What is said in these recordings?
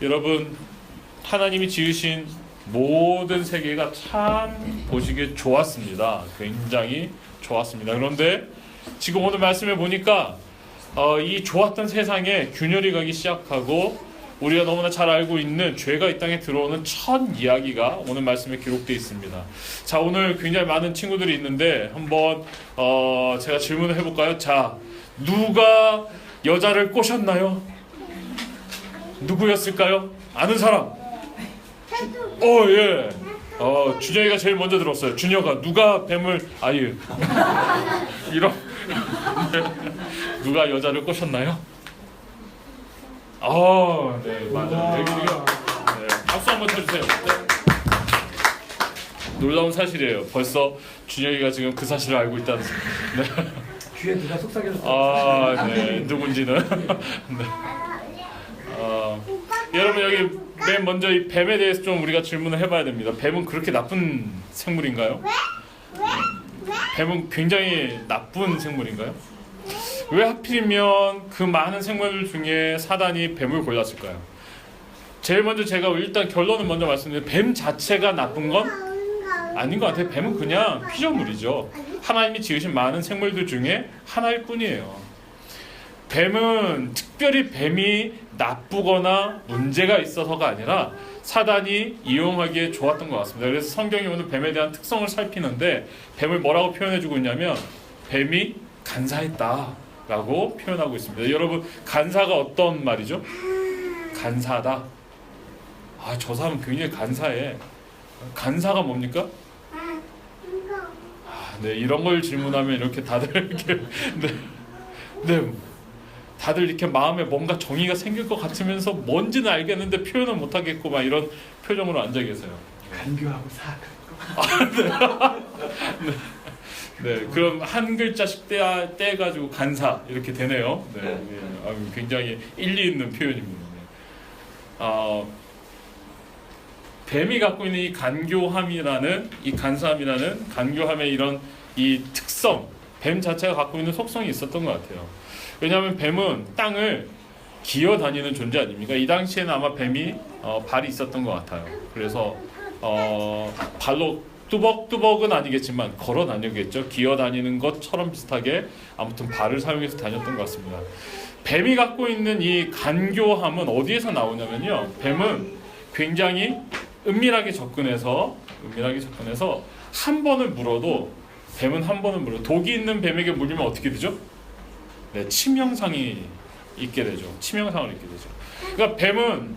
여러분, 하나님이 지으신 모든 세계가 참 보시기에 좋았습니다. 굉장히 좋았습니다. 그런데 지금 오늘 말씀을 보니까 이 좋았던 세상에 균열이 가기 시작하고 우리가 너무나 잘 알고 있는 죄가 이 땅에 들어오는 첫 이야기가 오늘 말씀에 기록되어 있습니다. 자, 오늘 굉장히 많은 친구들이 있는데 한번 제가 질문을 해볼까요? 자, 누가 여자를 꼬셨나요? 누구였을까요? 아는 사람? 예. 준영이가 제일 먼저 들었어요. 준영아, 누가 뱀을 이런 누가 여자를 꼬셨나요? 네, 맞아요. 네, 박수 한번 쳐주세요. 네. 놀라운 사실이에요. 벌써 준영이가 지금 그 사실을 알고 있다는. 네. 귀에 누가 속삭였어? 네, 누군지는. 네. 여러분, 여기 맨 먼저 이 뱀에 대해서 좀 우리가 질문을 해봐야 됩니다. 뱀은 그렇게 나쁜 생물인가요? 뱀은 굉장히 나쁜 생물인가요? 왜 하필이면 그 많은 생물들 중에 사단이 뱀을 골랐을까요? 제일 먼저 제가 일단 결론을 먼저 말씀드리면 뱀 자체가 나쁜 건 아닌 것 같아요. 뱀은 그냥 피조물이죠. 하나님이 지으신 많은 생물들 중에 하나일 뿐이에요. 뱀은 특별히 뱀이 나쁘거나 문제가 있어서가 아니라 사단이 이용하기에 좋았던 것 같습니다. 그래서 성경이 오늘 뱀에 대한 특성을 살피는데 뱀을 뭐라고 표현해주고 있냐면 뱀이 간사했다라고 표현하고 있습니다. 여러분, 간사가 어떤 말이죠? 간사하다. 저 사람은 굉장히 간사해. 간사가 뭡니까? 네, 이런 걸 질문하면 이렇게 다들 이렇게 네, 다들 이렇게 마음에 뭔가 정의가 생길 것 같으면서 뭔지는 알겠는데 표현을 못 하겠고 막 이런 표정으로 앉아 계세요. 간교하고 사악한 거. 네, 그럼 한 글자씩 떼가지고 간사 이렇게 되네요. 네, 굉장히 일리 있는 표현입니다. 뱀이 갖고 있는 이 간교함이라는 이 간사함이라는 간교함의 이런 이 특성, 뱀 자체가 갖고 있는 속성이 있었던 것 같아요. 왜냐하면 뱀은 땅을 기어다니는 존재 아닙니까? 이 당시에는 아마 뱀이 발이 있었던 것 같아요. 그래서 발로 뚜벅뚜벅은 아니겠지만 걸어 다니겠죠. 기어다니는 것처럼 비슷하게 아무튼 발을 사용해서 다녔던 것 같습니다. 뱀이 갖고 있는 이 간교함은 어디에서 나오냐면요. 뱀은 굉장히 은밀하게 접근해서 한 번을 물어도 뱀은 한 번을 물어 독이 있는 뱀에게 물리면 어떻게 되죠? 네, 치명상이 있게 되죠. 치명상을 입게 되죠. 그러니까 뱀은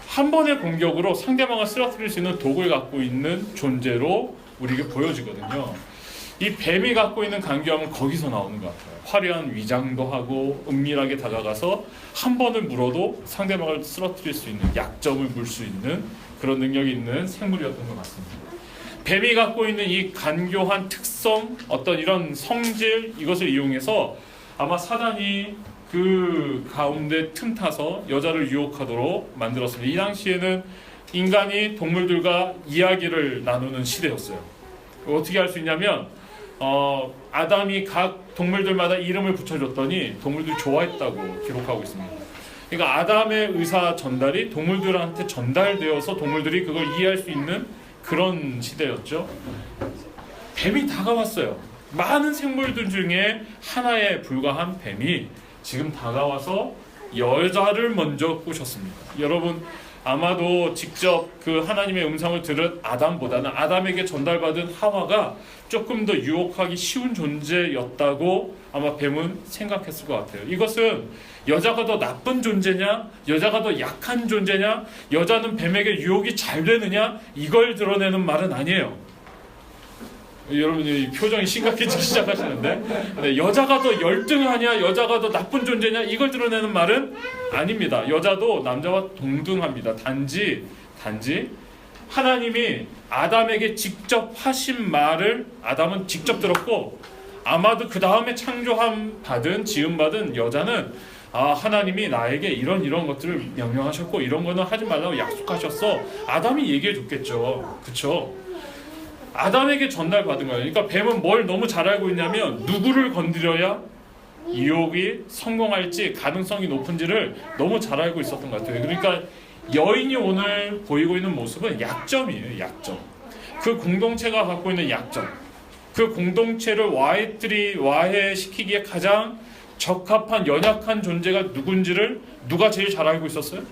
한 번의 공격으로 상대방을 쓰러뜨릴 수 있는 독을 갖고 있는 존재로 우리에게 보여지거든요. 이 뱀이 갖고 있는 간교함은 거기서 나오는 것 같아요. 화려한 위장도 하고 은밀하게 다가가서 한 번을 물어도 상대방을 쓰러뜨릴 수 있는, 약점을 물 수 있는 그런 능력이 있는 생물이었던 것 같습니다. 뱀이 갖고 있는 이 간교한 특성, 어떤 이런 성질, 이것을 이용해서 아마 사단이 그 가운데 틈타서 여자를 유혹하도록 만들었습니다. 이 당시에는 인간이 동물들과 이야기를 나누는 시대였어요. 어떻게 할 수 있냐면 아담이 각 동물들마다 이름을 붙여줬더니 동물들이 좋아했다고 기록하고 있습니다. 그러니까 아담의 의사 전달이 동물들한테 전달되어서 동물들이 그걸 이해할 수 있는 그런 시대였죠. 뱀이 다가왔어요. 많은 생물들 중에 하나에 불과한 뱀이 지금 다가와서 여자를 먼저 꼬셨습니다. 여러분, 아마도 직접 그 하나님의 음성을 들은 아담보다는 아담에게 전달받은 하와가 조금 더 유혹하기 쉬운 존재였다고 아마 뱀은 생각했을 것 같아요. 이것은 여자가 더 나쁜 존재냐, 여자가 더 약한 존재냐, 여자는 뱀에게 유혹이 잘 되느냐, 이걸 드러내는 말은 아니에요. 여러분이 표정이 심각해지기 시작하시는데, 네, 여자가 더 열등하냐, 여자가 더 나쁜 존재냐, 이걸 드러내는 말은 아닙니다. 여자도 남자와 동등합니다. 단지 하나님이 아담에게 직접 하신 말을 아담은 직접 들었고, 아마도 그 다음에 지음받은 여자는 하나님이 나에게 이런 것들을 명령하셨고 이런 거는 하지 말라고 약속하셨어. 아담이 얘기해 줬겠죠. 그쵸? 아담에게 전달받은 거예요. 그러니까 뱀은 뭘 너무 잘 알고 있냐면 누구를 건드려야 유혹이 성공할지 가능성이 높은지를 너무 잘 알고 있었던 것 같아요. 그러니까 여인이 오늘 보이고 있는 모습은 약점이에요. 약점. 그 공동체가 갖고 있는 약점. 그 공동체를 와해시키기에 가장 적합한 연약한 존재가 누군지를 누가 제일 잘 알고 있었어요?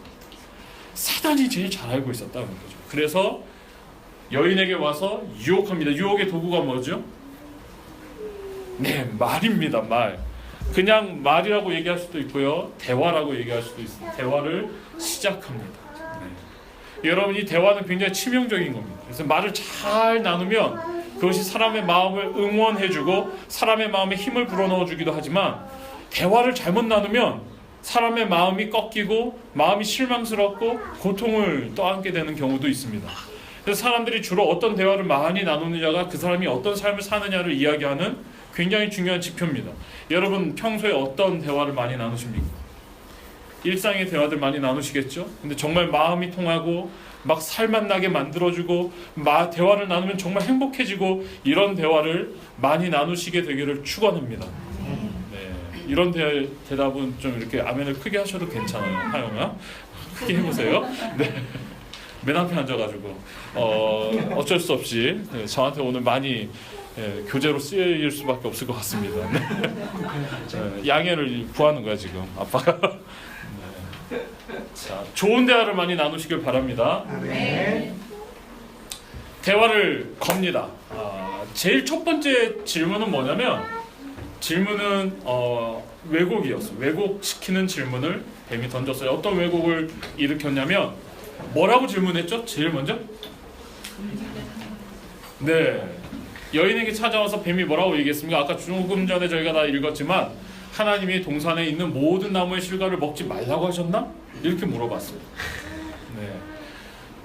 사단이 제일 잘 알고 있었다는 거죠. 그래서 여인에게 와서 유혹합니다. 유혹의 도구가 뭐죠? 네, 말입니다. 말. 그냥 말이라고 얘기할 수도 있고요, 대화라고 얘기할 수도 있습니다. 대화를 시작합니다. 네. 여러분, 이 대화는 굉장히 치명적인 겁니다. 그래서 말을 잘 나누면 그것이 사람의 마음을 응원해주고 사람의 마음에 힘을 불어넣어주기도 하지만, 대화를 잘못 나누면 사람의 마음이 꺾이고 마음이 실망스럽고 고통을 떠안게 되는 경우도 있습니다. 그래서 사람들이 주로 어떤 대화를 많이 나누느냐가 그 사람이 어떤 삶을 사느냐를 이야기하는 굉장히 중요한 지표입니다. 여러분, 평소에 어떤 대화를 많이 나누십니까? 일상의 대화들 많이 나누시겠죠? 근데 정말 마음이 통하고 막 살맛나게 만들어주고 대화를 나누면 정말 행복해지고, 이런 대화를 많이 나누시게 되기를 축원합니다. 네, 이런 대답은 좀 이렇게 아멘을 크게 하셔도 괜찮아요. 하영아, 크게 해보세요. 네. 맨 앞에 앉아가지고 어쩔 수 없이 저한테 오늘 많이 교재로 쓰일 수밖에 없을 것 같습니다. 네. 양해를 구하는 거야 지금 아빠가. 네. 자, 좋은 대화를 많이 나누시길 바랍니다. 네. 대화를 겁니다. 제일 첫 번째 질문은 뭐냐면, 질문은 왜곡이었어요. 왜곡시키는 질문을 뱀이 던졌어요. 어떤 왜곡을 일으켰냐면, 뭐라고 질문했죠? 제일 먼저? 네, 여인에게 찾아와서 뱀이 뭐라고 얘기했습니까? 아까 조금 전에 저희가 다 읽었지만, 하나님이 동산에 있는 모든 나무의 실과를 먹지 말라고 하셨나? 이렇게 물어봤어요. 네.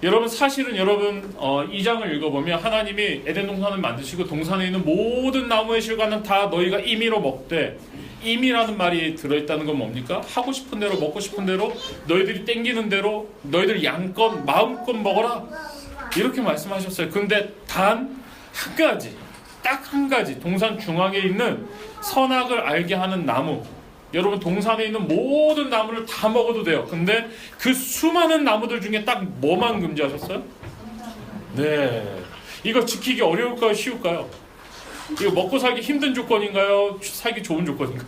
여러분, 사실은 여러분 2장을 읽어보면 하나님이 에덴 동산을 만드시고 동산에 있는 모든 나무의 실과는 다 너희가 임의로 먹되, 임의라는 말이 들어있다는 건 뭡니까? 하고 싶은 대로 먹고 싶은 대로 너희들이 땡기는 대로 너희들 양껏 마음껏 먹어라, 이렇게 말씀하셨어요. 근데 단 한 가지, 딱 한 가지, 동산 중앙에 있는 선악을 알게 하는 나무, 여러분 동산에 있는 모든 나무를 다 먹어도 돼요. 근데 그 수많은 나무들 중에 딱 뭐만 금지하셨어요? 네, 이거 지키기 어려울까요? 쉬울까요? 이거 먹고 살기 힘든 조건인가요? 살기 좋은 조건인가요?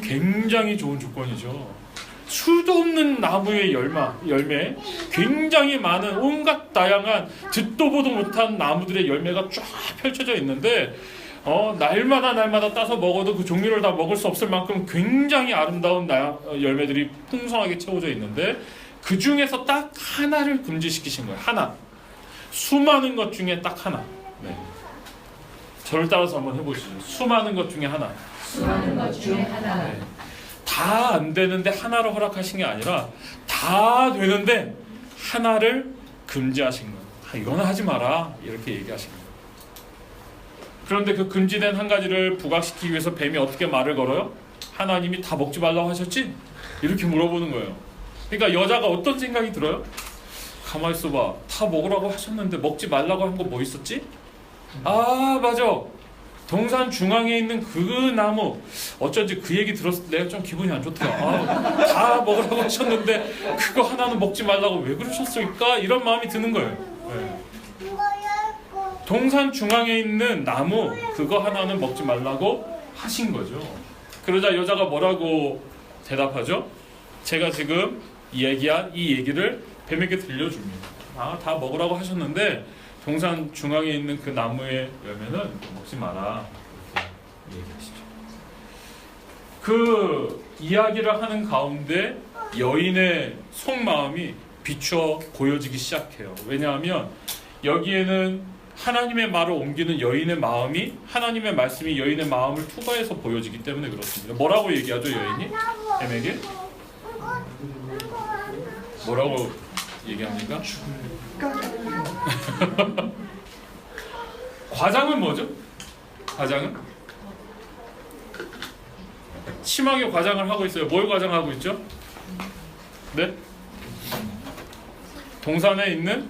굉장히 좋은 조건이죠. 수도 없는 나무의 열매, 굉장히 많은 온갖 다양한 듣도 보도 못한 나무들의 열매가 쫙 펼쳐져 있는데, 날마다 따서 먹어도 그 종류를 다 먹을 수 없을 만큼 굉장히 아름다운 열매들이 풍성하게 채워져 있는데, 그 중에서 딱 하나를 금지시키신 거예요. 하나. 수많은 것 중에 딱 하나. 네. 저를 따라서 한번 해보시죠. 수많은 것 중에 하나. 수많은 것 중에 하나. 네. 다 안 되는데 하나를 허락하신 게 아니라 다 되는데 하나를 금지하신 거예요. 이거는 하지 마라, 이렇게 얘기하신 거예요. 그런데 그 금지된 한 가지를 부각시키기 위해서 뱀이 어떻게 말을 걸어요? 하나님이 다 먹지 말라고 하셨지? 이렇게 물어보는 거예요. 그러니까 여자가 어떤 생각이 들어요? 가만히 있어봐, 다 먹으라고 하셨는데 먹지 말라고 한 거 뭐 있었지? 아, 맞아, 동산 중앙에 있는 그 나무, 어쩐지 그 얘기 들었을 때 내가 좀 기분이 안 좋다. 다 먹으라고 하셨는데 그거 하나는 먹지 말라고 왜 그러셨을까? 이런 마음이 드는 거예요. 네. 동산 중앙에 있는 나무, 그거 하나는 먹지 말라고 하신 거죠. 그러자 여자가 뭐라고 대답하죠? 제가 지금 얘기한 이 얘기를 뱀에게 들려줍니다. 다 먹으라고 하셨는데 동산 중앙에 있는 그 나무의 열매는 먹지 마라, 이렇게 얘기하시죠. 그 이야기를 하는 가운데 여인의 속마음이 비추어 보여지기 시작해요. 왜냐하면 여기에는 하나님의 말을 옮기는 여인의 마음이, 하나님의 말씀이 여인의 마음을 투과해서 보여지기 때문에 그렇습니다. 뭐라고 얘기하죠, 여인이? 뱀에게? 뭐라고 얘기합니까? 과장은 뭐죠? 과장은? 심하게 과장을 하고 있어요. 뭘 과장하고 있죠? 네? 동산에 있는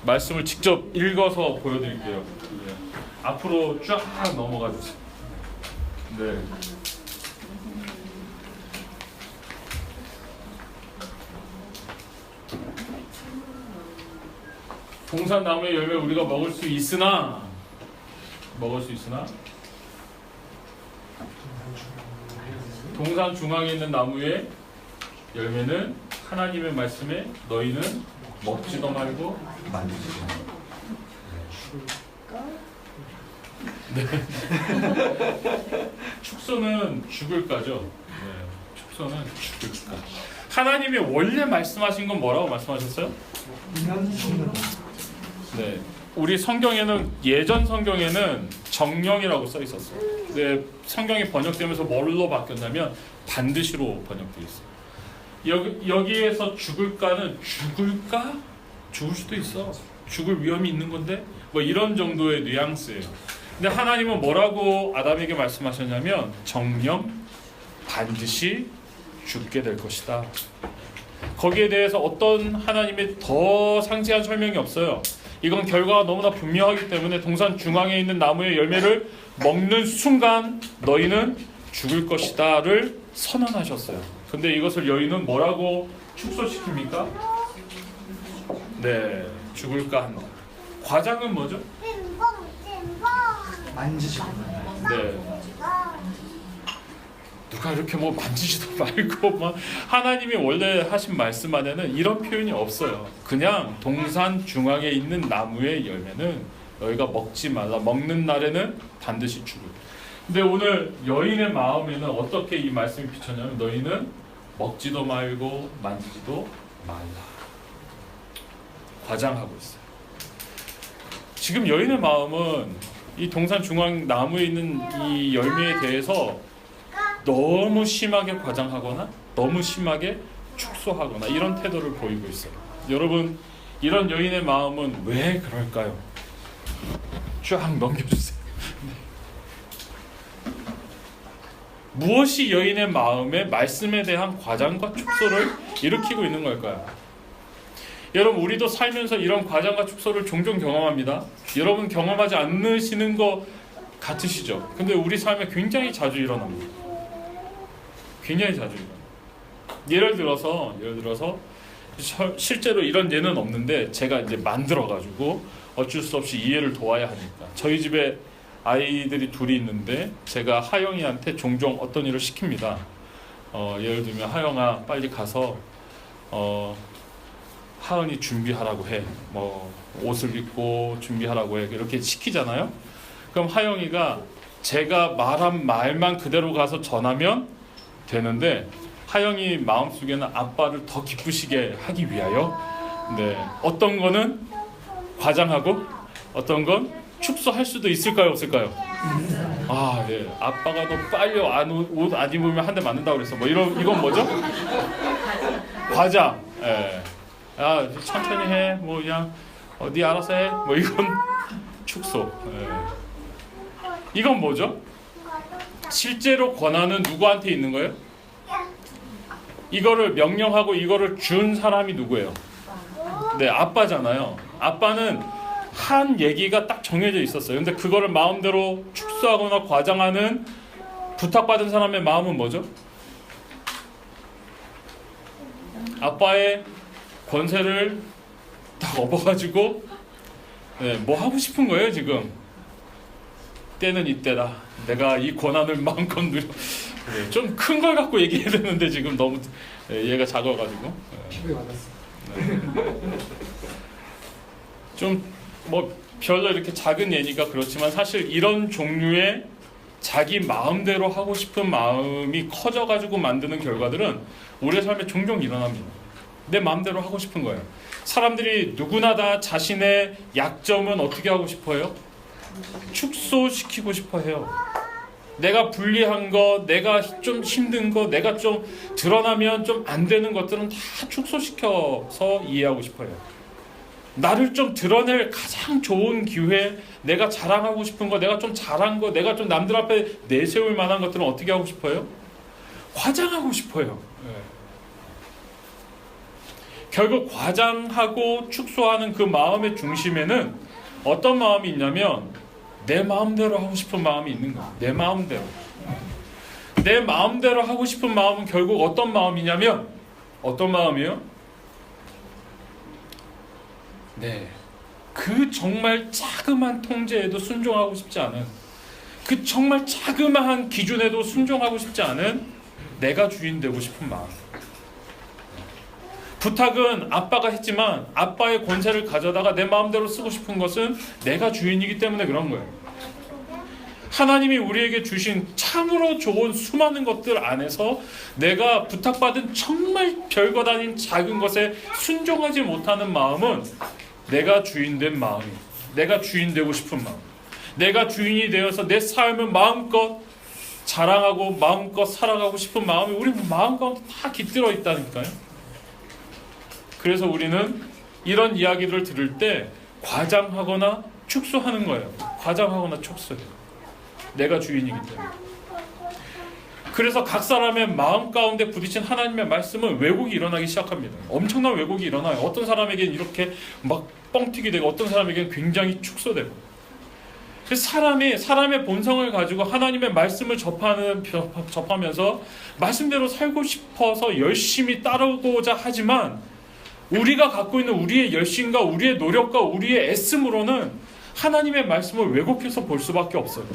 말씀을 직접 읽어서 보여드릴게요. 네. 앞으로 쫙 넘어가 주세요. 네. 동산나무의 열매 우리가 먹을 수 있으나 동산 중앙에 있는 나무의 열매는 하나님의 말씀에 너희는 먹지도 말고 만지지도 말고. 네. 축소는 죽을까죠. 네. 축소는 죽을까. 하나님이 원래 말씀하신 건 뭐라고 말씀하셨어요? 네. 우리 성경에는 예전 성경에는 정령이라고 써 있었어요. 근데 성경이 번역되면서 뭘로 바뀌었냐면 반드시로 번역되어 있어요. 여기에서 죽을까는 죽을까? 죽을 수도 있어. 죽을 위험이 있는 건데 뭐 이런 정도의 뉘앙스예요. 근데 하나님은 뭐라고 아담에게 말씀하셨냐면 정령 반드시 죽게 될 것이다. 거기에 대해서 어떤 하나님의 더 상세한 설명이 없어요. 이건 결과가 너무나 분명하기 때문에 동산 중앙에 있는 나무의 열매를 먹는 순간 너희는 죽을 것이다를 선언하셨어요. 근데 이것을 여인은 뭐라고 축소시킵니까? 네, 죽을까 한다. 과장은 뭐죠? 만지지. 네. 누가 이렇게 뭐 만지지도 말고 막 하나님이 원래 하신 말씀 안에는 이런 표현이 없어요. 그냥 동산 중앙에 있는 나무의 열매는 너희가 먹지 말라. 먹는 날에는 반드시 죽을. 근데 오늘 여인의 마음에는 어떻게 이 말씀이 비쳤냐면 너희는 먹지도 말고 만지지도 말라. 과장하고 있어요. 지금 여인의 마음은 이 동산 중앙 나무에 있는 이 열매에 대해서 너무 심하게 과장하거나 너무 심하게 축소하거나 이런 태도를 보이고 있어요. 여러분, 이런 여인의 마음은 왜 그럴까요? 쫙 넘겨주세요. 무엇이 여인의 마음에 말씀에 대한 과장과 축소를 일으키고 있는 걸까요? 여러분, 우리도 살면서 이런 과장과 축소를 종종 경험합니다. 여러분 경험하지 않으시는 거 같으시죠? 근데 우리 삶에 굉장히 자주 일어납니다. 굉장히 자주 일어나요. 예를 들어서 실제로 이런 예는 없는데 제가 이제 만들어 가지고 어쩔 수 없이 이해를 도와야 하니까 저희 집에 아이들이 둘이 있는데 제가 하영이한테 종종 어떤 일을 시킵니다. 예를 들면 하영아 빨리 가서 하은이 준비하라고 해. 뭐 옷을 입고 준비하라고 해. 이렇게 시키잖아요. 그럼 하영이가 제가 말한 말만 그대로 가서 전하면 되는데 하영이 마음속에는 아빠를 더 기쁘시게 하기 위하여 네, 어떤 거는 과장하고 어떤 건 축소할 수도 있을까요, 없을까요? 아, 예. 아빠가 너 빨리 옷 안 입으면 한 대 맞는다고 그랬어. 뭐 이건 뭐죠? 과장. 예. 야, 천천히 해. 뭐 그냥 네 알아서 해. 뭐 이건 축소. 예. 이건 뭐죠? 실제로 권한은 누구한테 있는 거예요? 이거를 명령하고 이거를 준 사람이 누구예요? 네, 아빠잖아요. 아빠는 한 얘기가 딱 정해져 있었어요. 근데 그거를 마음대로 축소하거나 과장하는 부탁받은 사람의 마음은 뭐죠? 아빠의 권세를 딱 업어가지고 네, 뭐 하고 싶은 거예요 지금. 때는 이때다. 내가 이 권한을 마음껏 누려. 네, 좀 큰 걸 갖고 얘기해야 되는데 지금 너무 얘가 작아가지고. 피부에 와닿았어. 좀 뭐 별로 이렇게 작은 예니까 그렇지만 사실 이런 종류의 자기 마음대로 하고 싶은 마음이 커져가지고 만드는 결과들은 우리의 삶에 종종 일어납니다. 내 마음대로 하고 싶은 거예요. 사람들이 누구나 다 자신의 약점은 어떻게 하고 싶어요? 축소시키고 싶어 해요. 내가 불리한 거, 내가 좀 힘든 거, 내가 좀 드러나면 좀 안 되는 것들은 다 축소시켜서 이해하고 싶어요. 나를 좀 드러낼 가장 좋은 기회, 내가 자랑하고 싶은 거, 내가 좀 잘한 거, 내가 좀 남들 앞에 내세울 만한 것들은 어떻게 하고 싶어요? 과장하고 싶어요. 결국 과장하고 축소하는 그 마음의 중심에는 어떤 마음이 있냐면 내 마음대로 하고 싶은 마음이 있는 거야. 내 마음대로. 내 마음대로 하고 싶은 마음은 결국 어떤 마음이냐면 어떤 마음이요? 네, 그 정말 자그마한 통제에도 순종하고 싶지 않은, 그 정말 자그마한 기준에도 순종하고 싶지 않은 내가 주인 되고 싶은 마음. 부탁은 아빠가 했지만 아빠의 권세를 가져다가 내 마음대로 쓰고 싶은 것은 내가 주인이기 때문에 그런 거예요. 하나님이 우리에게 주신 참으로 좋은 수많은 것들 안에서 내가 부탁받은 정말 별것 아닌 작은 것에 순종하지 못하는 마음은 내가 주인 된 마음이에요. 내가 주인 되고 싶은 마음. 내가 주인이 되어서 내 삶을 마음껏 자랑하고 마음껏 살아가고 싶은 마음이 우리 마음 가운데 다 깃들어 있다니까요. 그래서 우리는 이런 이야기를 들을 때 과장하거나 축소하는 거예요. 과장하거나 축소해요. 내가 주인이기 때문에. 그래서 각 사람의 마음 가운데 부딪힌 하나님의 말씀은 왜곡이 일어나기 시작합니다. 엄청난 왜곡이 일어나요. 어떤 사람에게는 이렇게 막 뻥튀기 되고 어떤 사람에게는 굉장히 축소되고. 그래서 사람의 본성을 가지고 하나님의 말씀을 접하면서 말씀대로 살고 싶어서 열심히 따르고자 하지만 우리가 갖고 있는 우리의 열심과 우리의 노력과 우리의 애씀으로는 하나님의 말씀을 왜곡해서 볼 수밖에 없어요.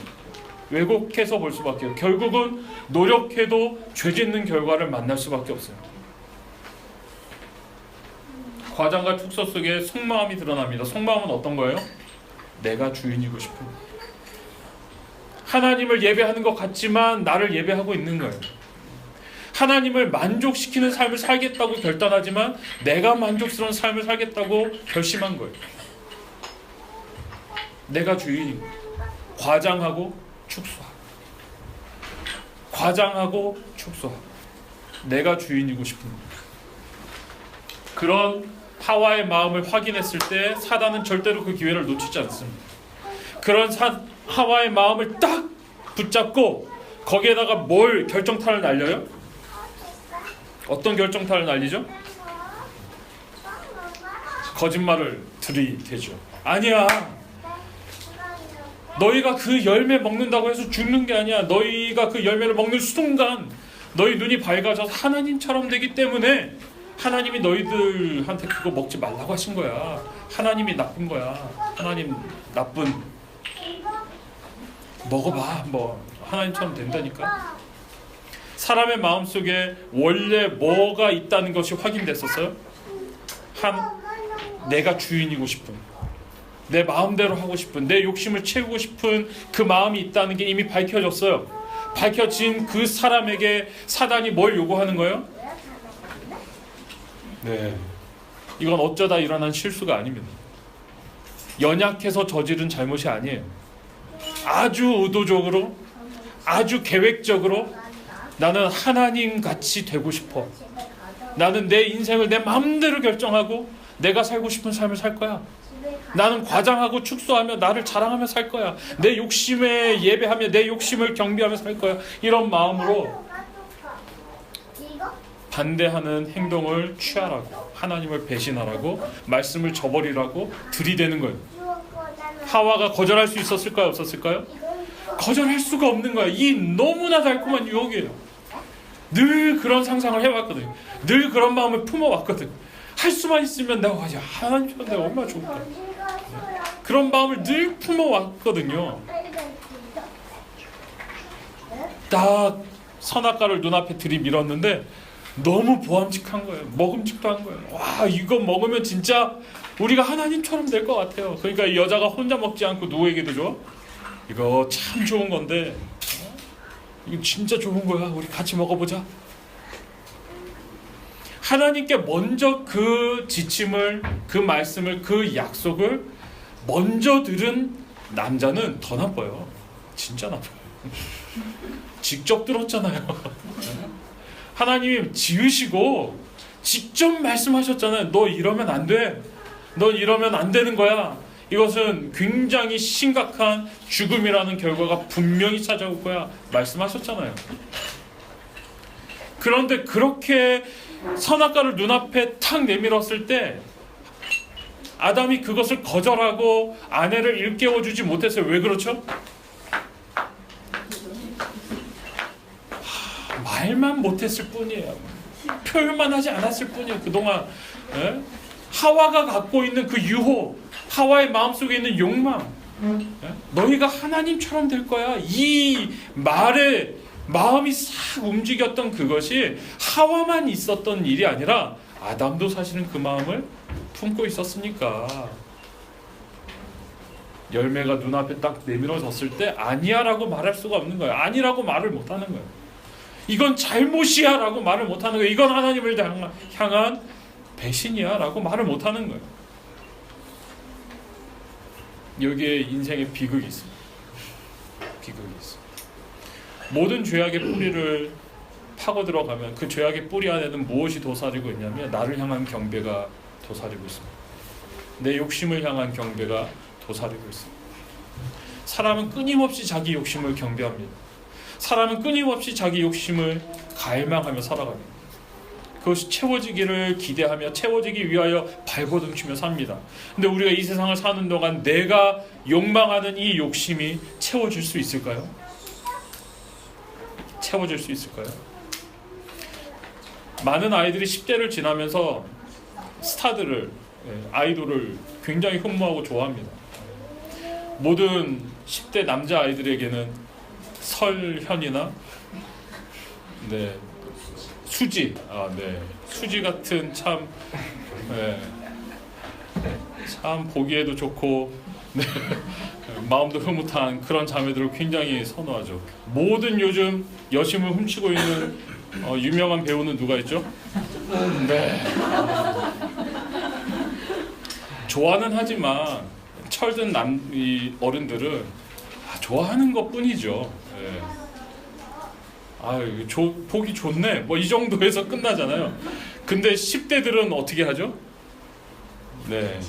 왜곡해서 볼 수밖에 없어요. 결국은 노력해도 죄짓는 결과를 만날 수밖에 없어요. 과장과 축소 속에 속마음이 드러납니다. 속마음은 어떤 거예요? 내가 주인이고 싶은, 하나님을 예배하는 것 같지만 나를 예배하고 있는 거예요. 하나님을 만족시키는 삶을 살겠다고 결단하지만 내가 만족스러운 삶을 살겠다고 결심한 거예요. 내가 주인이고, 과장하고 축소하고, 과장하고 축소하고, 내가 주인이고 싶은 거예요. 그런 하와의 마음을 확인했을 때 사단은 절대로 그 기회를 놓치지 않습니다. 그런 하와의 마음을 딱 붙잡고 거기에다가 뭘 결정타를 날려요? 어떤 결정타를 날리죠? 거짓말을 들이대죠. 아니야, 너희가 그 열매 먹는다고 해서 죽는 게 아니야. 너희가 그 열매를 먹는 순간 너희 눈이 밝아져서 하나님처럼 되기 때문에 하나님이 너희들한테 그거 먹지 말라고 하신 거야. 하나님이 나쁜 거야. 하나님 나쁜, 먹어봐, 뭐 하나님처럼 된다니까. 사람의 마음속에 원래 뭐가 있다는 것이 확인됐었어요? 내가 주인이고 싶은, 내 마음대로 하고 싶은, 내 욕심을 채우고 싶은 그 마음이 있다는 게 이미 밝혀졌어요. 밝혀진 그 사람에게 사단이 뭘 요구하는 거예요? 네, 이건 어쩌다 일어난 실수가 아닙니다. 연약해서 저지른 잘못이 아니에요. 아주 의도적으로, 아주 계획적으로 나는 하나님같이 되고 싶어. 나는 내 인생을 내 마음대로 결정하고 내가 살고 싶은 삶을 살 거야. 나는 과장하고 축소하며 나를 자랑하며 살 거야. 내 욕심에 예배하며 내 욕심을 경배하며 살 거야. 이런 마음으로 반대하는 행동을 취하라고, 하나님을 배신하라고, 말씀을 저버리라고 들이대는 거예요. 하와가 거절할 수 있었을까요? 없었을까요? 거절할 수가 없는 거야. 이 너무나 달콤한 유혹이에요. 늘 그런 상상을 해왔거든요. 늘 그런 마음을 품어왔거든요. 할 수만 있으면 내가 하나님처럼 내가 얼마나 좋을까. 그런 마음을 늘 품어왔거든요. 딱 선악과를 눈앞에 들이밀었는데 너무 보암직한 거예요. 먹음직도 한 거예요. 와, 이거 먹으면 진짜 우리가 하나님처럼 될 것 같아요. 그러니까 이 여자가 혼자 먹지 않고 누구에게도 줘? 이거 참 좋은 건데, 이거 진짜 좋은 거야. 우리 같이 먹어보자. 하나님께 먼저 그 지침을, 그 말씀을, 그 약속을 먼저 들은 남자는 더 나빠요. 진짜 나빠요. 직접 들었잖아요. 하나님 지으시고 직접 말씀하셨잖아요. 너 이러면 안 돼. 너 이러면 안 되는 거야. 이것은 굉장히 심각한 죽음이라는 결과가 분명히 찾아올 거야. 말씀하셨잖아요. 그런데 그렇게 선악과를 눈앞에 탁 내밀었을 때 아담이 그것을 거절하고 아내를 일깨워주지 못했어요. 왜 그렇죠? 말만 못했을 뿐이에요. 표현만 하지 않았을 뿐이에요. 그동안 하와가 갖고 있는 그 유혹, 하와의 마음속에 있는 욕망, 너희가 하나님처럼 될 거야, 이 말에 마음이 싹 움직였던 그것이 하와만 있었던 일이 아니라 아담도 사실은 그 마음을 품고 있었으니까 열매가 눈앞에 딱 내밀어졌을 때 아니야 라고 말할 수가 없는 거예요. 아니라고 말을 못하는 거예요. 이건 잘못이야 라고 말을 못하는 거예요. 이건 하나님을 향한 배신이야 라고 말을 못하는 거예요. 여기에 인생의 비극이 있습니다. 비극이 있습니다. 모든 죄악의 뿌리를 파고 들어가면 그 죄악의 뿌리 안에는 무엇이 도사리고 있냐면 나를 향한 경배가 도사리고 있습니다. 내 욕심을 향한 경배가 도사리고 있습니다. 사람은 끊임없이 자기 욕심을 경배합니다. 사람은 끊임없이 자기 욕심을 갈망하며 살아갑니다. 그것이 채워지기를 기대하며 채워지기 위하여 발버둥치며 삽니다. 근데 우리가 이 세상을 사는 동안 내가 욕망하는 이 욕심이 채워질 수 있을까요? 채워질 수 있을까요? 많은 아이들이 10대를 지나면서 스타들을, 아이돌을 굉장히 흠모하고 좋아합니다. 모든 10대 남자 아이들에게는 설현이나 수지, 수지 같은 참 보기에도 좋고 마음도 흐뭇한 그런 자매들을 굉장히 선호하죠. 모든 요즘 여심을 훔치고 있는 유명한 배우는 누가 있죠? 좋아는 하지만 철든 이 어른들은 좋아하는 것뿐이죠. 보기 좋네. 뭐 이 정도에서 끝나잖아요. 근데 10대들은 어떻게 하죠?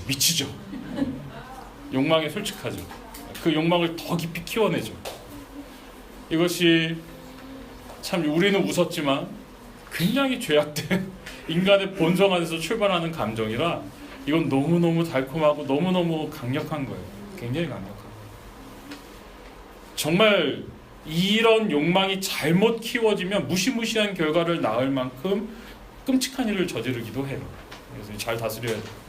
미치죠. 욕망에 솔직하죠. 그 욕망을 더 깊이 키워내죠. 이것이 참 우리는 웃었지만 굉장히 죄악된 인간의 본성 안에서 출발하는 감정이라 이건 너무너무 달콤하고 너무너무 강력한 거예요. 굉장히 강력한 거예요. 정말 이런 욕망이 잘못 키워지면 무시무시한 결과를 낳을 만큼 끔찍한 일을 저지르기도 해요. 그래서 잘 다스려야 돼요.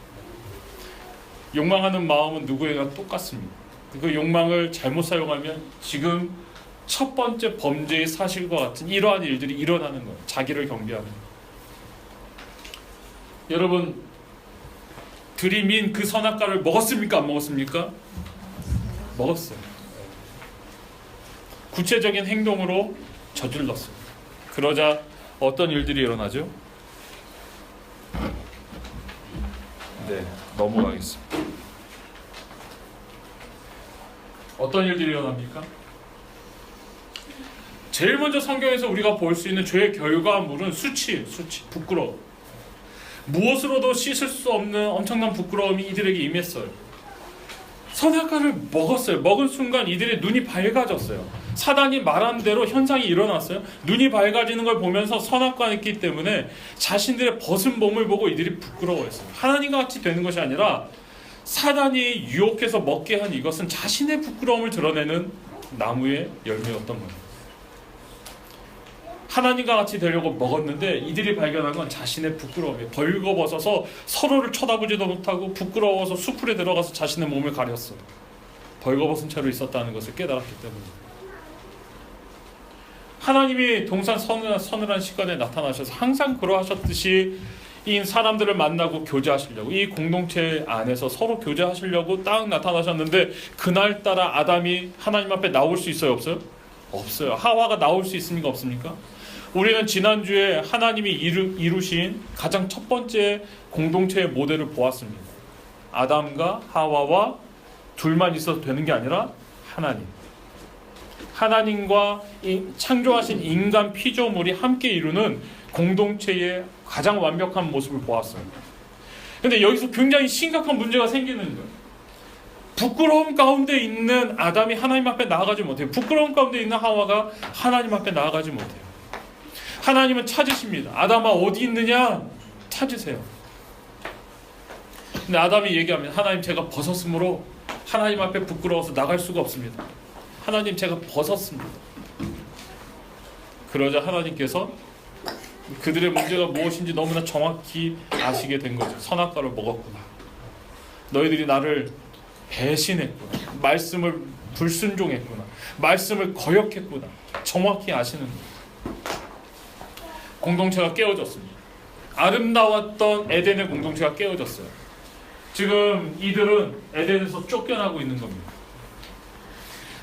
욕망하는 마음은 누구에나 똑같습니다. 그 욕망을 잘못 사용하면 지금 첫 번째 범죄의 사실과 같은 이러한 일들이 일어나는 거예요. 자기를 경배하는 거예요. 여러분, 들이민 그 선악과를 먹었습니까? 안 먹었습니까? 먹었어요. 구체적인 행동으로 저질렀어요. 그러자 어떤 일들이 일어나죠? 넘어가겠습니다. 어떤 일들이 일어납니까? 제일 먼저 성경에서 우리가 볼 수 있는 죄의 결과물은 수치, 부끄러움. 무엇으로도 씻을 수 없는 엄청난 부끄러움이 이들에게 임했어요. 선악과를 먹었어요. 먹은 순간 이들의 눈이 밝아졌어요. 사단이 말한 대로 현상이 일어났어요. 눈이 밝아지는 걸 보면서 선악과였기 때문에 자신들의 벗은 몸을 보고 이들이 부끄러워했어요. 하나님과 같이 되는 것이 아니라 사단이 유혹해서 먹게 한 이것은 자신의 부끄러움을 드러내는 나무의 열매였던 거예요. 하나님과 같이 되려고 먹었는데 이들이 발견한 건 자신의 부끄러움이에요. 벌거벗어서 서로를 쳐다보지도 못하고 부끄러워서 수풀에 들어가서 자신의 몸을 가렸어요. 벌거벗은 채로 있었다는 것을 깨달았기 때문에. 하나님이 동산 서늘한 시간에 나타나셔서 항상 그러하셨듯이 이 사람들을 만나고 교제하시려고, 이 공동체 안에서 서로 교제하시려고 딱 나타나셨는데 그날따라 아담이 하나님 앞에 나올 수 있어요? 없어요? 없어요. 하와가 나올 수 있습니까? 없습니까? 우리는 지난주에 하나님이 이루신 가장 첫 번째 공동체의 모델을 보았습니다. 아담과 하와와 둘만 있어도 되는 게 아니라 하나님과 창조하신 인간 피조물이 함께 이루는 공동체의 가장 완벽한 모습을 보았어요. 근데 여기서 굉장히 심각한 문제가 생기는 거예요. 부끄러움 가운데 있는 아담이 하나님 앞에 나아가지 못해요. 부끄러움 가운데 있는 하와가 하나님 앞에 나아가지 못해요. 하나님은 찾으십니다. 아담아 어디 있느냐? 찾으세요. 근데 아담이 얘기합니다. 하나님 제가 벗었으므로 하나님 앞에 부끄러워서 나갈 수가 없습니다. 하나님 제가 벗었습니다. 그러자 하나님께서 그들의 문제가 무엇인지 너무나 정확히 아시게 된 거죠. 선악과를 먹었구나. 너희들이 나를 배신했구나. 말씀을 불순종했구나. 말씀을 거역했구나. 정확히 아시는 거예요. 공동체가 깨어졌습니다. 아름다웠던 에덴의 공동체가 깨어졌어요. 지금 이들은 에덴에서 쫓겨나고 있는 겁니다.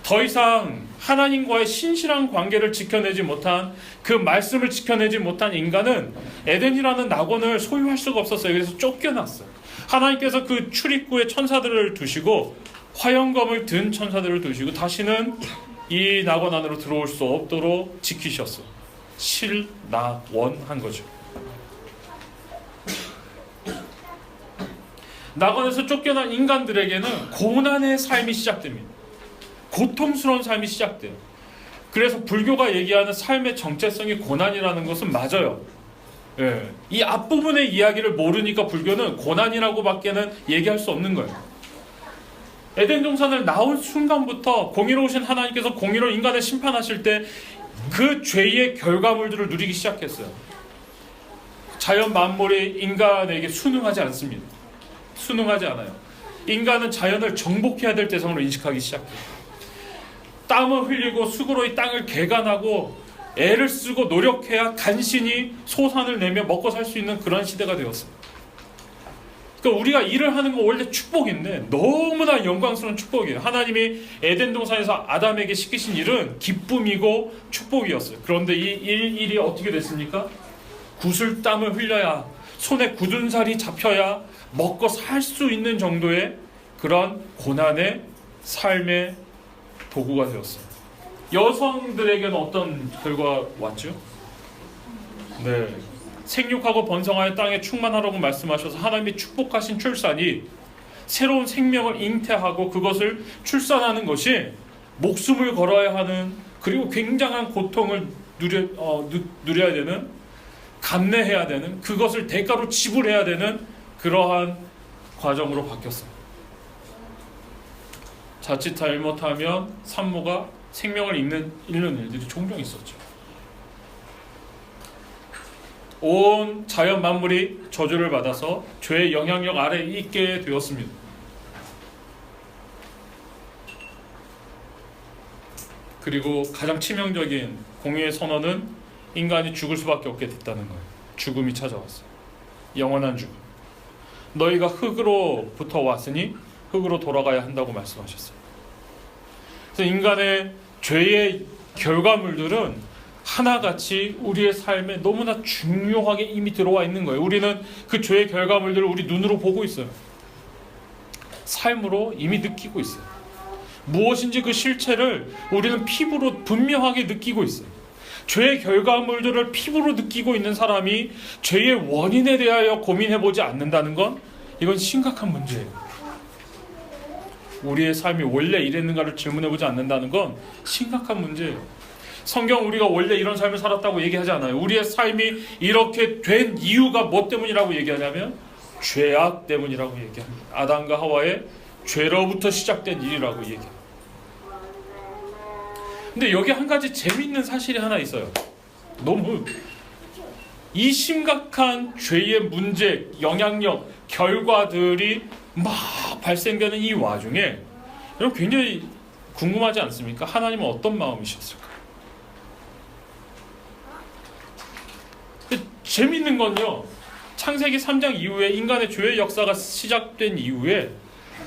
더 이상 하나님과의 신실한 관계를 지켜내지 못한, 그 말씀을 지켜내지 못한 인간은 에덴이라는 낙원을 소유할 수가 없었어요. 그래서 쫓겨났어요. 하나님께서 그 출입구에 천사들을 두시고 화영검을 든 천사들을 두시고 다시는 이 낙원 안으로 들어올 수 없도록 지키셨어요. 실낙원한 거죠. 낙원에서 쫓겨난 인간들에게는 고난의 삶이 시작됩니다. 고통스러운 삶이 시작돼요. 그래서 불교가 얘기하는 삶의 정체성이 고난이라는 것은 맞아요. 예. 이 앞부분의 이야기를 모르니까 불교는 고난이라고밖에는 얘기할 수 없는 거예요. 에덴 동산을 나온 순간부터 공의로우신 하나님께서 공의로 인간을 심판하실 때 그 죄의 결과물들을 누리기 시작했어요. 자연 만물이 인간에게 순응하지 않습니다. 순응하지 않아요. 인간은 자연을 정복해야 될 대상으로 인식하기 시작해요. 땀을 흘리고 수고로 이 땅을 개간하고 애를 쓰고 노력해야 간신히 소산을 내며 먹고 살 수 있는 그런 시대가 되었어요. 그러니까 우리가 일을 하는 건 원래 축복인데 너무나 영광스러운 축복이에요. 하나님이 에덴 동산에서 아담에게 시키신 일은 기쁨이고 축복이었어요. 그런데 이 일이 어떻게 됐습니까? 구슬땀을 흘려야, 손에 굳은 살이 잡혀야 먹고 살 수 있는 정도의 그런 고난의 삶의 도구가 되었어요. 여성들에게는 어떤 결과가 왔죠? 네, 생육하고 번성하여 땅에 충만하라고 말씀하셔서 하나님이 축복하신 출산이 새로운 생명을 잉태하고 그것을 출산하는 것이 목숨을 걸어야 하는, 그리고 굉장한 고통을 누려야 되는, 감내해야 되는, 그것을 대가로 지불해야 되는 그러한 과정으로 바뀌었어요. 자칫 잘못하면 산모가 생명을 잃는 일들이 종종 있었죠. 온 자연 만물이 저주를 받아서 죄의 영향력 아래에 있게 되었습니다. 그리고 가장 치명적인 공의의 선언은 인간이 죽을 수밖에 없게 됐다는 거예요. 죽음이 찾아왔어요. 영원한 죽음. 너희가 흙으로부터 왔으니 흙으로 돌아가야 한다고 말씀하셨어요. 그래서 인간의 죄의 결과물들은 하나같이 우리의 삶에 너무나 중요하게 이미 들어와 있는 거예요. 우리는 그 죄의 결과물들을 우리 눈으로 보고 있어요. 삶으로 이미 느끼고 있어요. 무엇인지 그 실체를 우리는 피부로 분명하게 느끼고 있어요. 죄의 결과물들을 피부로 느끼고 있는 사람이 죄의 원인에 대하여 고민해보지 않는다는 건 이건 심각한 문제예요. 우리의 삶이 원래 이랬는가를 질문해보지 않는다는 건 심각한 문제예요. 성경 우리가 원래 이런 삶을 살았다고 얘기하지 않아요. 우리의 삶이 이렇게 된 이유가 뭐 때문이라고 얘기하냐면 죄악 때문이라고 얘기합니다. 아담과 하와의 죄로부터 시작된 일이라고 얘기합니다. 근데 여기 한 가지 재미있는 사실이 하나 있어요. 너무 이 심각한 죄의 문제, 영향력, 결과들이 막 발생되는 이 와중에 여러분 굉장히 궁금하지 않습니까? 하나님은 어떤 마음이셨을까? 재밌는 건요, 창세기 3장 이후에 인간의 죄의 역사가 시작된 이후에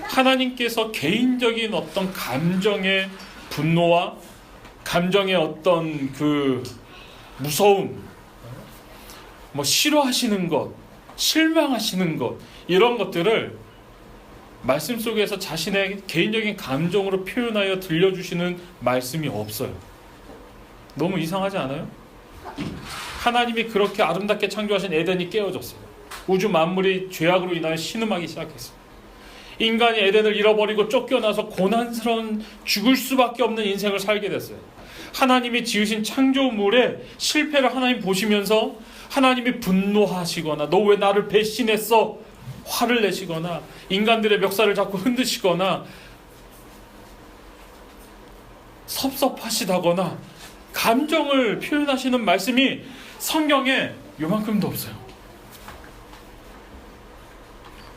하나님께서 개인적인 어떤 감정의 분노와 감정의 어떤 그 무서움, 뭐 싫어하시는 것, 실망하시는 것, 이런 것들을 말씀 속에서 자신의 개인적인 감정으로 표현하여 들려주시는 말씀이 없어요. 너무 이상하지 않아요? 하나님이 그렇게 아름답게 창조하신 에덴이 깨어졌어요. 우주 만물이 죄악으로 인하여 신음하기 시작했어요. 인간이 에덴을 잃어버리고 쫓겨나서 고난스러운 죽을 수밖에 없는 인생을 살게 됐어요. 하나님이 지으신 창조물의 실패를 하나님 보시면서 하나님이 분노하시거나 너 왜 나를 배신했어? 화를 내시거나 인간들의 멱살을 잡고 흔드시거나 섭섭하시다거나 감정을 표현하시는 말씀이 성경에 요만큼도 없어요.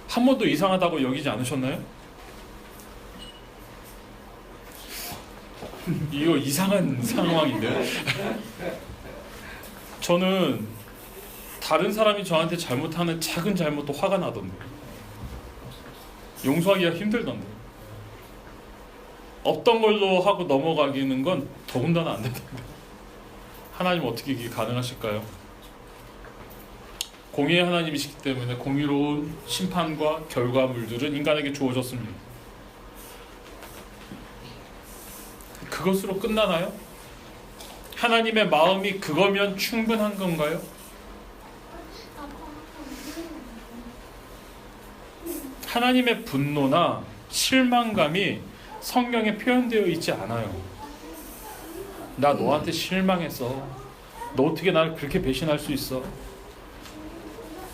한 번도 이상하다고 여기지 않으셨나요? 이거 이상한 상황인데 저는 다른 사람이 저한테 잘못하는 작은 잘못도 화가 나던데 용서하기가 힘들던데 없던 걸로 하고 넘어가기는 건 더군다나 안 된다는데 하나님 어떻게 이게 가능하실까요? 공의의 하나님이시기 때문에 공의로운 심판과 결과물들은 인간에게 주어졌습니다. 그것으로 끝나나요? 하나님의 마음이 그거면 충분한 건가요? 하나님의 분노나 실망감이 성경에 표현되어 있지 않아요. 나 너한테 실망했어. 너 어떻게 나를 그렇게 배신할 수 있어?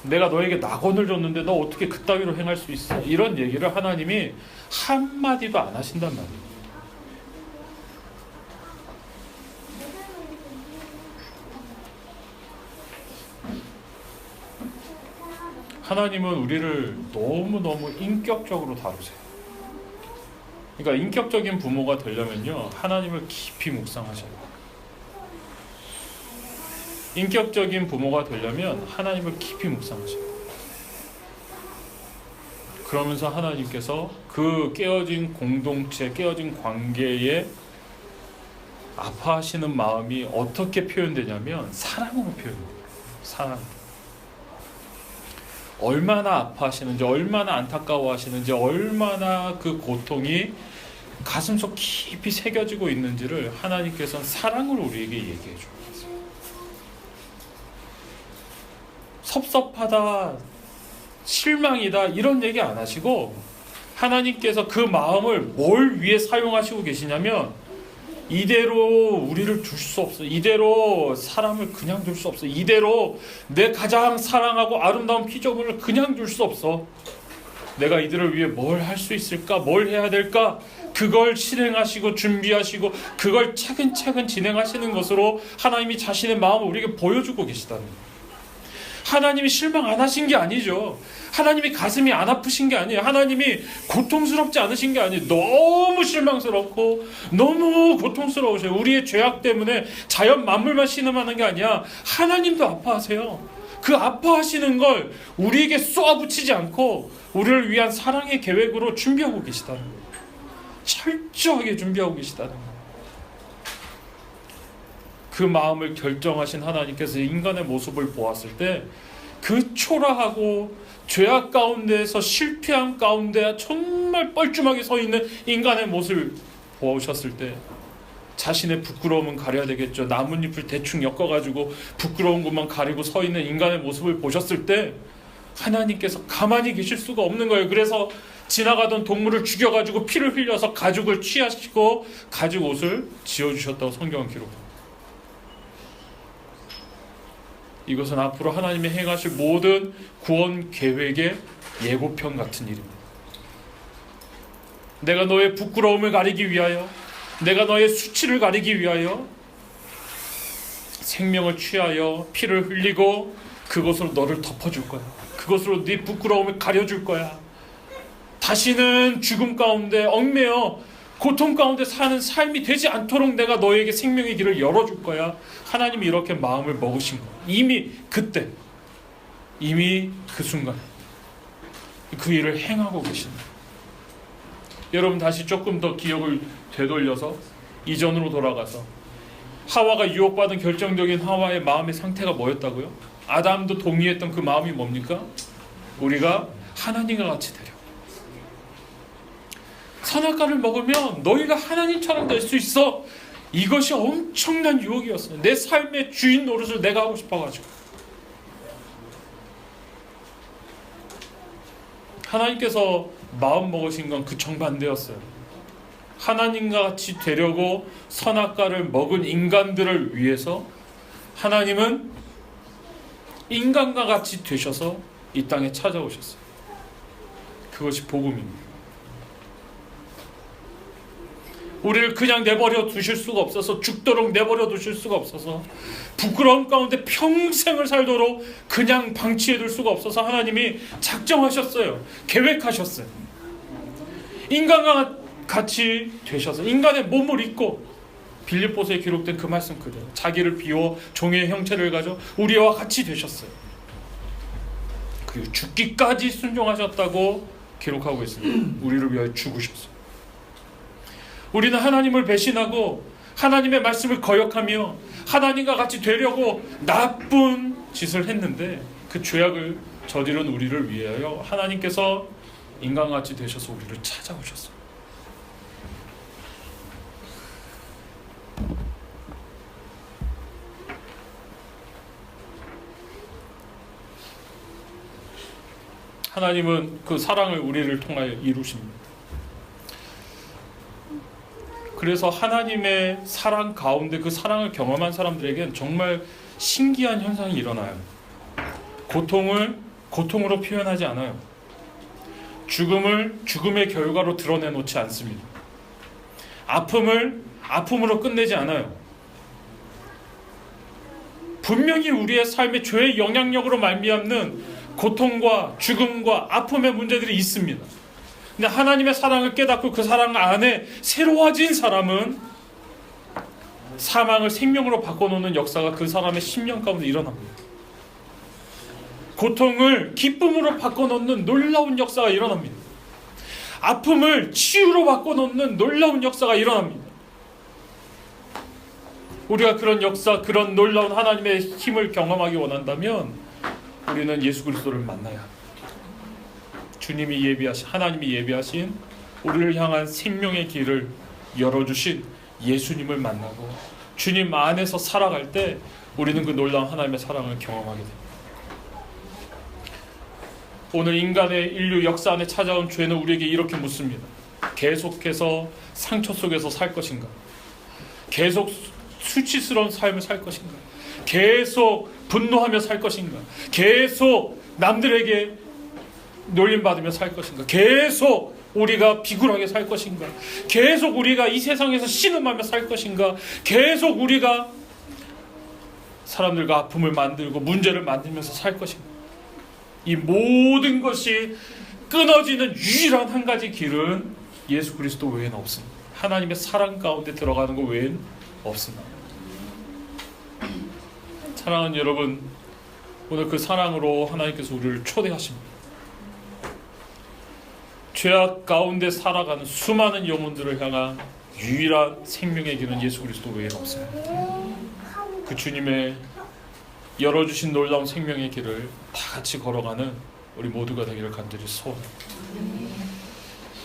내가 너에게 낙원을 줬는데 너 어떻게 그따위로 행할 수 있어? 이런 얘기를 하나님이 한마디도 안 하신단 말이에요. 하나님은 우리를 너무너무 인격적으로 다루세요. 그러니까 인격적인 부모가 되려면요 하나님을 깊이 묵상하셔야 돼요. 인격적인 부모가 되려면 하나님을 깊이 묵상하셔야 돼요. 그러면서 하나님께서 그 깨어진 공동체, 깨어진 관계에 아파하시는 마음이 어떻게 표현되냐면 사랑으로 표현돼요. 사랑. 얼마나 아파하시는지, 얼마나 안타까워하시는지, 얼마나 그 고통이 가슴속 깊이 새겨지고 있는지를 하나님께서는 사랑으로 우리에게 얘기해 줘요. 섭섭하다, 실망이다 이런 얘기 안 하시고 하나님께서 그 마음을 뭘 위해 사용하시고 계시냐면 이대로 우리를 둘 수 없어. 이대로 사람을 그냥 둘 수 없어. 이대로 내 가장 사랑하고 아름다운 피조물을 그냥 둘 수 없어. 내가 이들을 위해 뭘 할 수 있을까? 뭘 해야 될까? 그걸 실행하시고 준비하시고 그걸 차근차근 진행하시는 것으로 하나님이 자신의 마음을 우리에게 보여주고 계시다는 거예요. 하나님이 실망 안 하신 게 아니죠. 하나님이 가슴이 안 아프신 게 아니에요. 하나님이 고통스럽지 않으신 게 아니에요. 너무 실망스럽고 너무 고통스러우세요. 우리의 죄악 때문에 자연 만물만 신음하는 게 아니야. 하나님도 아파하세요. 그 아파하시는 걸 우리에게 쏘아붙이지 않고 우리를 위한 사랑의 계획으로 준비하고 계시다는 거예요. 철저하게 준비하고 계시다는 거예요. 그 마음을 결정하신 하나님께서 인간의 모습을 보았을 때 그 초라하고 죄악 가운데에서 실패함 가운데 정말 뻘쭘하게 서 있는 인간의 모습을 보셨을 때 자신의 부끄러움은 가려야 되겠죠. 나뭇잎을 대충 엮어가지고 부끄러운 것만 가리고 서 있는 인간의 모습을 보셨을 때 하나님께서 가만히 계실 수가 없는 거예요. 그래서 지나가던 동물을 죽여가지고 피를 흘려서 가죽을 취하시고 가죽 옷을 지어주셨다고 성경은 기록합니다. 이것은 앞으로 하나님이 행하실 모든 구원 계획의 예고편 같은 일입니다. 내가 너의 부끄러움을 가리기 위하여, 내가 너의 수치를 가리기 위하여 생명을 취하여 피를 흘리고 그것으로 너를 덮어줄 거야. 그것으로 네 부끄러움을 가려줄 거야. 다시는 죽음 가운데 얽매여 고통 가운데 사는 삶이 되지 않도록 내가 너에게 생명의 길을 열어줄 거야. 하나님이 이렇게 마음을 먹으신 거야. 이미 그때, 이미 그 순간 그 일을 행하고 계신다. 여러분 다시 조금 더 기억을 되돌려서 이전으로 돌아가서 하와가 유혹받은 결정적인 하와의 마음의 상태가 뭐였다고요? 아담도 동의했던 그 마음이 뭡니까? 우리가 하나님과 같이 되려. 선악과를 먹으면 너희가 하나님처럼 될 수 있어. 이것이 엄청난 유혹이었어요. 내 삶의 주인 노릇을 내가 하고 싶어가지고. 하나님께서 마음 먹으신 건 그 정반대였어요. 하나님과 같이 되려고 선악과를 먹은 인간들을 위해서 하나님은 인간과 같이 되셔서 이 땅에 찾아오셨어요. 그것이 복음입니다. 우리를 그냥 내버려 두실 수가 없어서, 죽도록 내버려 두실 수가 없어서, 부끄러움 가운데 평생을 살도록 그냥 방치해 둘 수가 없어서 하나님이 작정하셨어요. 계획하셨어요. 인간과 같이 되셔서 인간의 몸을 입고, 빌립보서에 기록된 그 말씀 그대로 자기를 비워 종의 형체를 가져 우리와 같이 되셨어요. 그리고 죽기까지 순종하셨다고 기록하고 있습니다. 우리를 위하여 죽으셨어요. 우리는 하나님을 배신하고 하나님의 말씀을 거역하며 하나님과 같이 되려고 나쁜 짓을 했는데, 그 죄악을 저지른 우리를 위하여 하나님께서 인간같이 되셔서 우리를 찾아오셨어요. 하나님은 그 사랑을 우리를 통하여 이루십니다. 그래서 하나님의 사랑 가운데 그 사랑을 경험한 사람들에겐 정말 신기한 현상이 일어나요. 고통을 고통으로 표현하지 않아요. 죽음을 죽음의 결과로 드러내놓지 않습니다. 아픔을 아픔으로 끝내지 않아요. 분명히 우리의 삶의 죄의 영향력으로 말미암는 고통과 죽음과 아픔의 문제들이 있습니다. 근데 하나님의 사랑을 깨닫고 그 사랑 안에 새로워진 사람은 사망을 생명으로 바꿔놓는 역사가 그 사람의 심령 가운데 일어납니다. 고통을 기쁨으로 바꿔놓는 놀라운 역사가 일어납니다. 아픔을 치유로 바꿔놓는 놀라운 역사가 일어납니다. 우리가 그런 역사, 그런 놀라운 하나님의 힘을 경험하기 원한다면 우리는 예수 그리스도를 만나야 합니다. 주님이 예비하신, 하나님이 예비하신 우리를 향한 생명의 길을 열어주신 예수님을 만나고 주님 안에서 살아갈 때 우리는 그 놀라운 하나님의 사랑을 경험하게 됩니다. 오늘 인간의 인류 역사 안에 찾아온 죄는 우리에게 이렇게 묻습니다. 계속해서 상처 속에서 살 것인가? 계속 수치스러운 삶을 살 것인가? 계속 분노하며 살 것인가? 계속 남들에게 놀림받으며 살 것인가? 계속 우리가 비굴하게 살 것인가? 계속 우리가 이 세상에서 신음하며 살 것인가? 계속 우리가 사람들과 아픔을 만들고 문제를 만들면서 살 것인가? 이 모든 것이 끊어지는 유일한 한 가지 길은 예수 그리스도 외에는 없습니다. 하나님의 사랑 가운데 들어가는 것 외에는 없습니다. 사랑하는 여러분, 오늘 그 사랑으로 하나님께서 우리를 초대하십니다. 죄악 가운데 살아가는 수많은 영혼들을 향한 유일한 생명의 길은 예수 그리스도 외에는 없어요. 그 주님의 열어주신 놀라운 생명의 길을 다 같이 걸어가는 우리 모두가 되기를 간절히 소원합니다.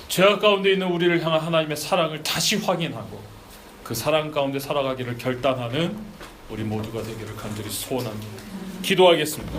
죄악 가운데 있는 우리를 향한 하나님의 사랑을 다시 확인하고 그 사랑 가운데 살아가기를 결단하는 우리 모두가 되기를 간절히 소원합니다. 기도하겠습니다.